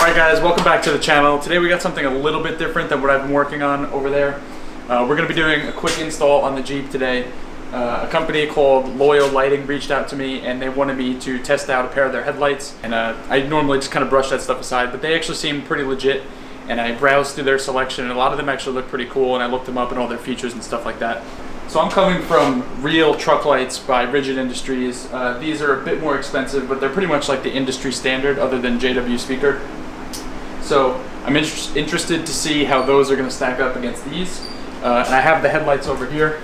Alright guys, welcome back to the channel. Today we got something a little bit different than what I've been working on over there. We're going to be doing a quick install on the Jeep today. A company called LOYO Lighting reached out to me and they wanted me to test out a pair of their headlights. And I normally just kind of brush that stuff aside, but they actually seem pretty legit. And I browsed through their selection and a lot of them actually look pretty cool, and I looked them up and all their features and stuff like that. So I'm coming from Real Truck Lights by Rigid Industries. These are a bit more expensive, but they're pretty much like the industry standard other than JW Speaker. So I'm interested to see how those are going to stack up against these. And I have the headlights over here.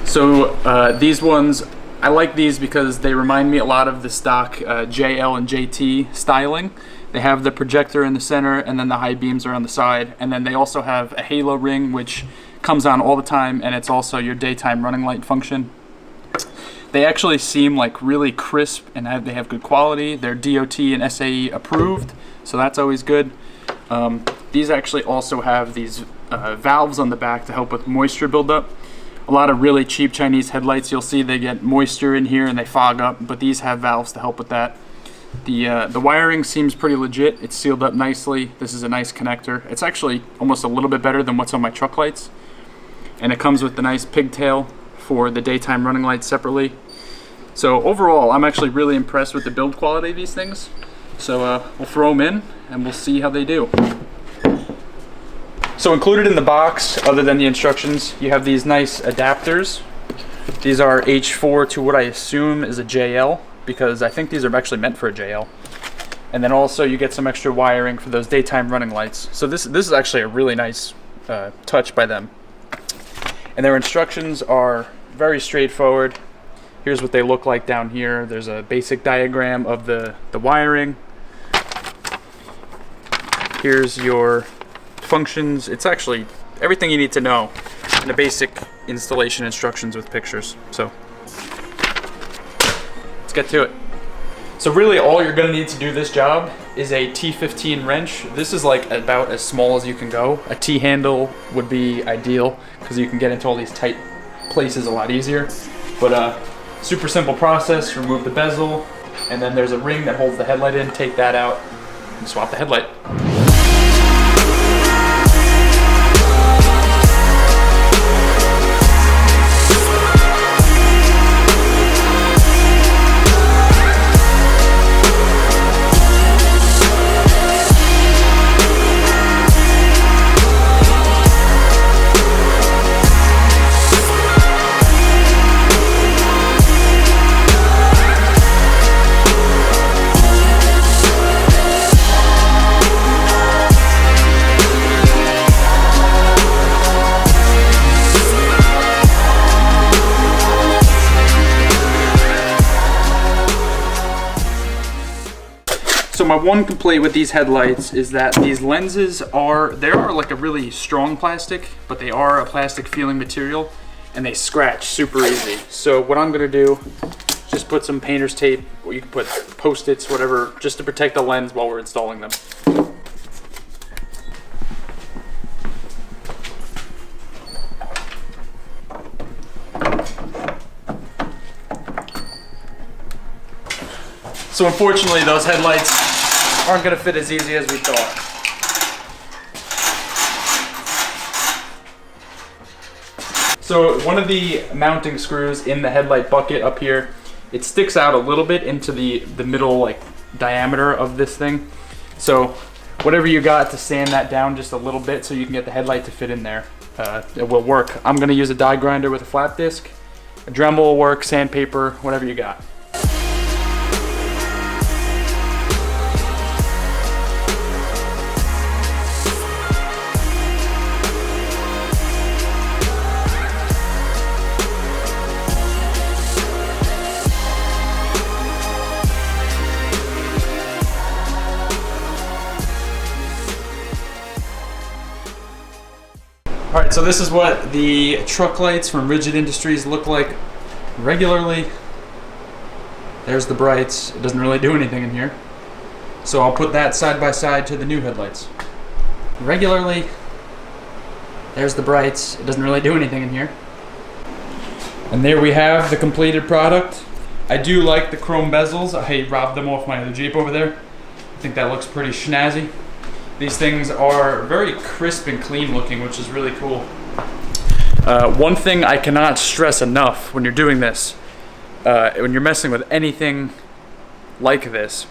So these ones, I like these because they remind me a lot of the stock JL and JT styling. They have the projector in the center and then the high beams are on the side. And then they also have a halo ring which comes on all the time, and it's also your daytime running light function. They actually seem like really crisp and they have good quality. They're DOT and SAE approved, so that's always good. These actually also have these valves on the back to help with moisture buildup. A lot of really cheap Chinese headlights, you'll see they get moisture in here and they fog up, but these have valves to help with that. The wiring seems pretty legit. It's sealed up nicely. This is a nice connector. It's actually almost a little bit better than what's on my truck lights. And it comes with the nice pigtail for the daytime running lights separately. So overall, I'm actually really impressed with the build quality of these things. So we'll throw them in and we'll see how they do. So included in the box, other than the instructions, you have these nice adapters. These are H4 to what I assume is a JL, because I think these are actually meant for a JL. And then also you get some extra wiring for those daytime running lights. So this is actually a really nice touch by them. And their instructions are very straightforward. Here's what they look like down here. There's a basic diagram of the wiring. Here's your functions. It's actually everything you need to know in the basic installation instructions with pictures. So let's get to it. So really all you're gonna need to do this job is a T15 wrench. This is like about as small as you can go. A T-handle would be ideal because you can get into all these tight places a lot easier. But super simple process. Remove the bezel, and then there's a ring that holds the headlight in. Take that out and swap the headlight. So my one complaint with these headlights is that these lenses are like a really strong plastic, but they are a plastic feeling material and they scratch super easy. So what I'm gonna do, just put some painter's tape, or you can put Post-its, whatever, just to protect the lens while we're installing them. So unfortunately, those headlights aren't going to fit as easy as we thought. So one of the mounting screws in the headlight bucket up here, it sticks out a little bit into the middle like diameter of this thing. So whatever you got to sand that down just a little bit so you can get the headlight to fit in there, it will work. I'm going to use a die grinder with a flat disc. A Dremel will work, sandpaper, whatever you got. Alright, so this is what the truck lights from Rigid Industries look like regularly. There's the brights. It doesn't really do anything in here. So I'll put that side by side to the new headlights. Regularly. There's the brights. It doesn't really do anything in here. And there we have the completed product. I do like the chrome bezels. I robbed them off my other Jeep over there. I think that looks pretty snazzy. These things are very crisp and clean looking, which is really cool. One thing I cannot stress enough when you're doing this, when you're messing with anything like this,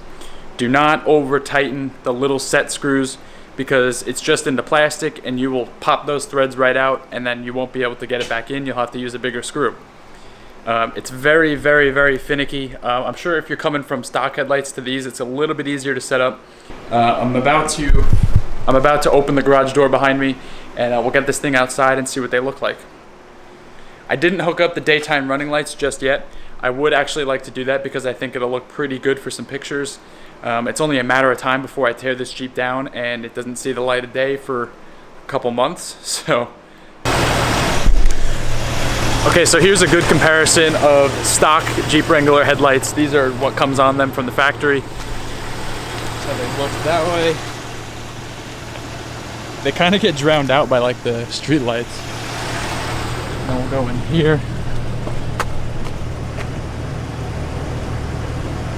do not over tighten the little set screws, because it's just into plastic and you will pop those threads right out and then you won't be able to get it back in. You'll have to use a bigger screw. It's very, very, very finicky. I'm sure if you're coming from stock headlights to these, it's a little bit easier to set up. I'm about to open the garage door behind me, and we'll get this thing outside and see what they look like. I didn't hook up the daytime running lights just yet. I would actually like to do that because I think it'll look pretty good for some pictures. It's only a matter of time before I tear this Jeep down and it doesn't see the light of day for a couple months. So, okay, so here's a good comparison of stock Jeep Wrangler headlights. These are what comes on them from the factory. So they look that way. They kind of get drowned out by like the street lights. Then we'll go in here.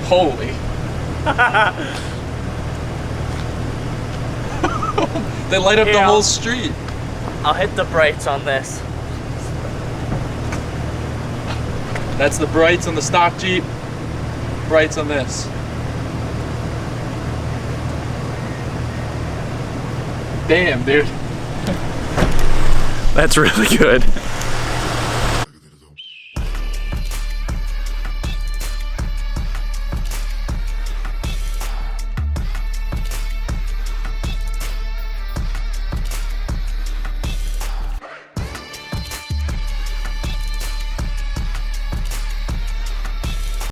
Holy. They light up the whole street. I'll hit the brights on this. That's the brights on the stock Jeep. Brights on this. Damn, dude. That's really good.